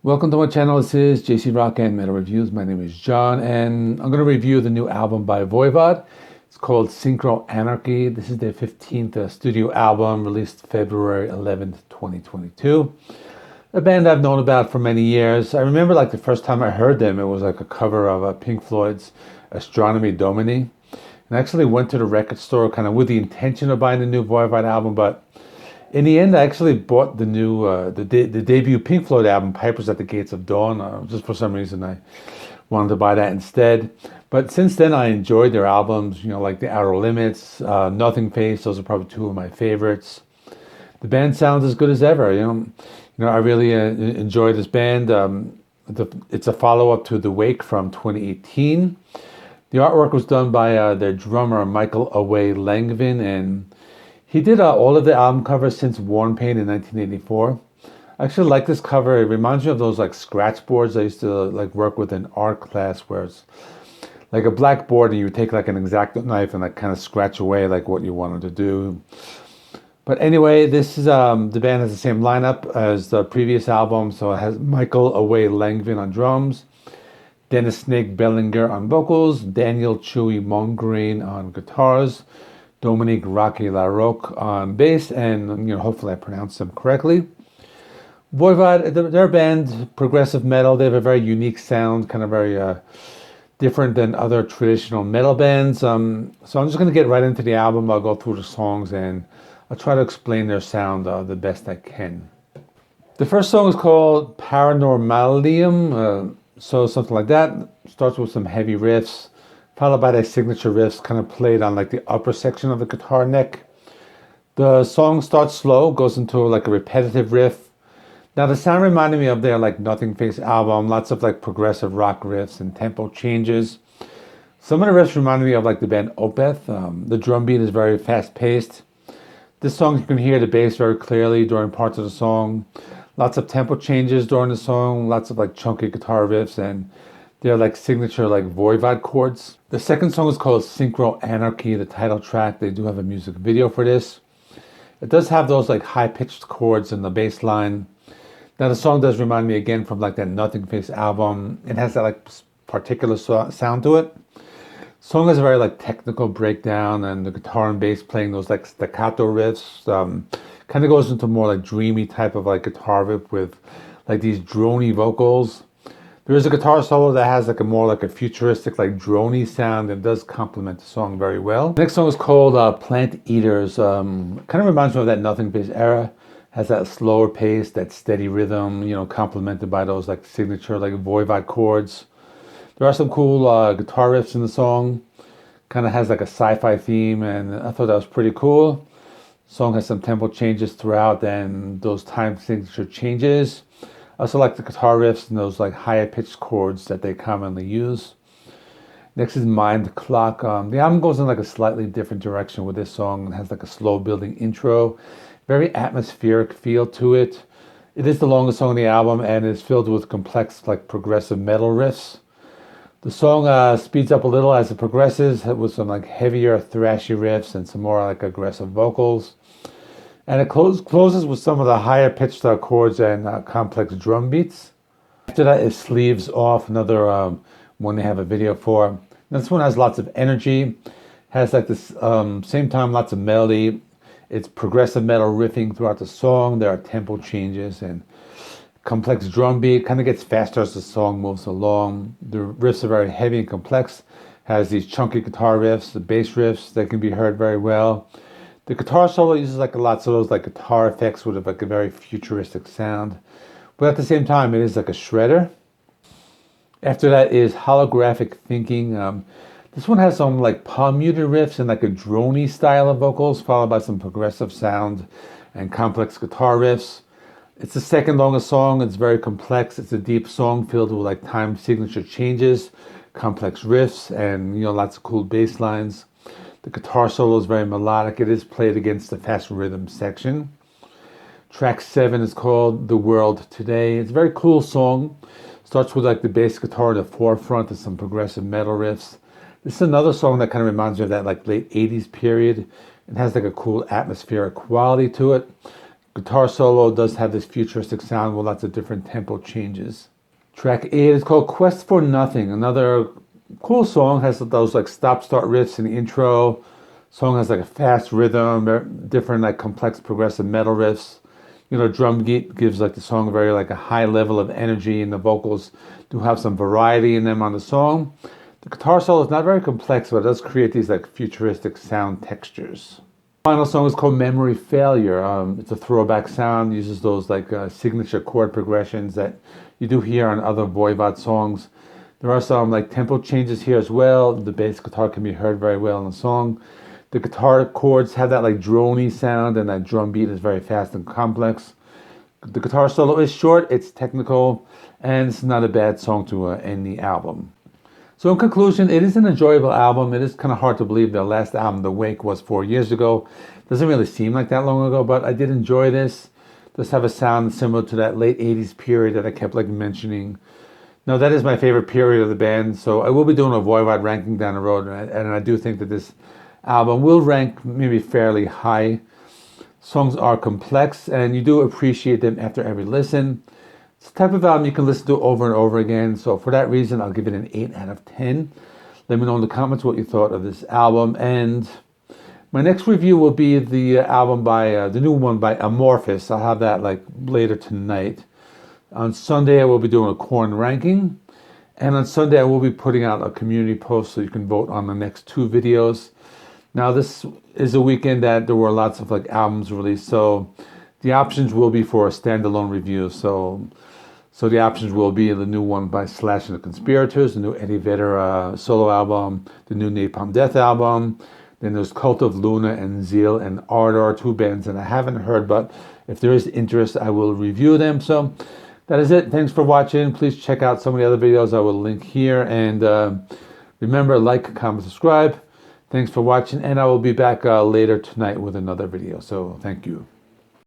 Welcome to my channel. This is JC Rock and Metal Reviews. My name is John, and I'm going to review the new album by Voivod. It's called Synchro Anarchy. This is their 15th studio album, released February 11th, 2022. A band I've known about for many years. I remember the first time I heard them, it was like a cover of Pink Floyd's Astronomy Domini. And I actually went to the record store kind of with the intention of buying the new Voivod album, but in the end, I actually bought the new, the debut Pink Floyd album, Pipers at the Gates of Dawn. Just for some reason, I wanted to buy that instead. But since then, I enjoyed their albums, like The Outer Limits, Nothing Face. Those are probably two of my favorites. The band sounds as good as ever. I really enjoy this band. It's a follow-up to The Wake from 2018. The artwork was done by their drummer, Michel Langevin, and he did all of the album covers since Warm Pain in 1984. I actually like this cover. It reminds me of those scratch boards I used to work with in art class, where it's like a blackboard and you would take an X-Acto knife and kind of scratch away what you wanted to do. But anyway, this is the band has the same lineup as the previous album, so it has Michel Langevin on drums, Dennis Snake Bellinger on vocals, Daniel Chewy Mongrain on guitars, Dominique Rocky LaRocque on bass, and hopefully I pronounced them correctly. Voivod, their band, progressive metal. They have a very unique sound, kind of very different than other traditional metal bands. So I'm just going to get right into the album. I'll go through the songs and I'll try to explain their sound the best I can. The first song is called Paranormalium, so something like that. Starts with some heavy riffs, followed by their signature riffs kind of played on the upper section of the guitar neck. The song starts slow, goes into a repetitive riff. Now the sound reminded me of their Nothing Face album, lots of progressive rock riffs and tempo changes. Some of the riffs reminded me of the band Opeth. The drum beat is very fast paced. This song you can hear the bass very clearly during parts of the song. Lots of tempo changes during the song, lots of chunky guitar riffs, and they're signature Voivod chords. The second song is called Synchro Anarchy, the title track. They do have a music video for this. It does have those high-pitched chords in the bass line. Now the song does remind me again from that Nothing Face album. It has that particular sound to it. The song has a very technical breakdown, and the guitar and bass playing those staccato riffs. Kind of goes into more dreamy type of guitar riff with these drony vocals. There is a guitar solo that has a more a futuristic drony sound and does complement the song very well. The next song is called Plant Eaters. Kind of reminds me of that Nothing Face era. Has that slower pace, that steady rhythm, complemented by those signature Voivod chords. There are some cool guitar riffs in the song. Kind of has a sci-fi theme, and I thought that was pretty cool. The song has some tempo changes throughout and those time signature changes. I also like the guitar riffs and those higher pitched chords that they commonly use. Next is Mind Clock. The album goes in a slightly different direction with this song. It has a slow building intro, very atmospheric feel to it. It is the longest song on the album and is filled with complex progressive metal riffs. The song speeds up a little as it progresses with some heavier thrashy riffs and some more aggressive vocals. And it closes with some of the higher pitched chords and complex drum beats. After that is Sleeves Off, another one they have a video for. This one has lots of energy, has this same time lots of melody. It's progressive metal riffing throughout the song. There are tempo changes and complex drum beat. Kind of gets faster as the song moves along. The riffs are very heavy and complex. Has these chunky guitar riffs, the bass riffs that can be heard very well. The guitar solo uses lots of those guitar effects with a very futuristic sound, but at the same time it is a shredder. After that is Holographic Thinking. This one has some palm muted riffs and a drony style of vocals, followed by some progressive sound and complex guitar riffs. It's the second longest song. It's very complex. It's a deep song filled with time signature changes, complex riffs, and lots of cool bass lines. The guitar solo is very melodic. It is played against the fast rhythm section. Track 7 is called The World Today. It's a very cool song. Starts with the bass guitar in the forefront and some progressive metal riffs. This is another song that kind of reminds me of that late 80s period. It has a cool atmospheric quality to it. Guitar solo does have this futuristic sound with lots of different tempo changes. Track 8 is called Quest for Nothing. Another cool song, has those like stop-start riffs in the intro. Song has like a fast rhythm, different like complex progressive metal riffs. You know, drum beat gives like the song very like a high level of energy, and the vocals do have some variety in them on the song. The guitar solo is not very complex, but it does create these like futuristic sound textures. The final song is called Memory Failure. It's a throwback sound, uses those like signature chord progressions that you do hear on other Voivod songs. There are some like tempo changes here as well. The bass guitar can be heard very well in the song. The guitar chords have that like drony sound, and that drum beat is very fast and complex. The guitar solo is short, it's technical, and it's not a bad song to end the album. So in conclusion, it is an enjoyable album. It is kind of hard to believe the last album, The Wake, was 4 years ago. Doesn't really seem like that long ago, but I did enjoy this. It does have a sound similar to that late 80s period that I kept like mentioning. Now that is my favorite period of the band, so I will be doing a Voivod ranking down the road, and I do think that this album will rank maybe fairly high. Songs are complex, and you do appreciate them after every listen. It's the type of album you can listen to over and over again, so for that reason I'll give it an 8 out of 10. Let me know in the comments what you thought of this album, and my next review will be the album by the new one by Amorphous. I'll have that like later tonight. On Sunday I will be doing a Korn ranking, and on Sunday I will be putting out a community post so you can vote on the next 2 videos. Now this is a weekend that there were lots of like albums released, so the options will be for a standalone review. So the options will be the new one by Slash and the Conspirators, the new Eddie Vedder solo album, the new Napalm Death album. Then there's Cult of Luna and Zeal and Ardor, 2 bands that I haven't heard, but if there is interest, I will review them. So that is it. Thanks for watching. Please check out some of the other videos I will link here, and remember, like, comment, subscribe. Thanks for watching, and I will be back later tonight with another video. So thank you.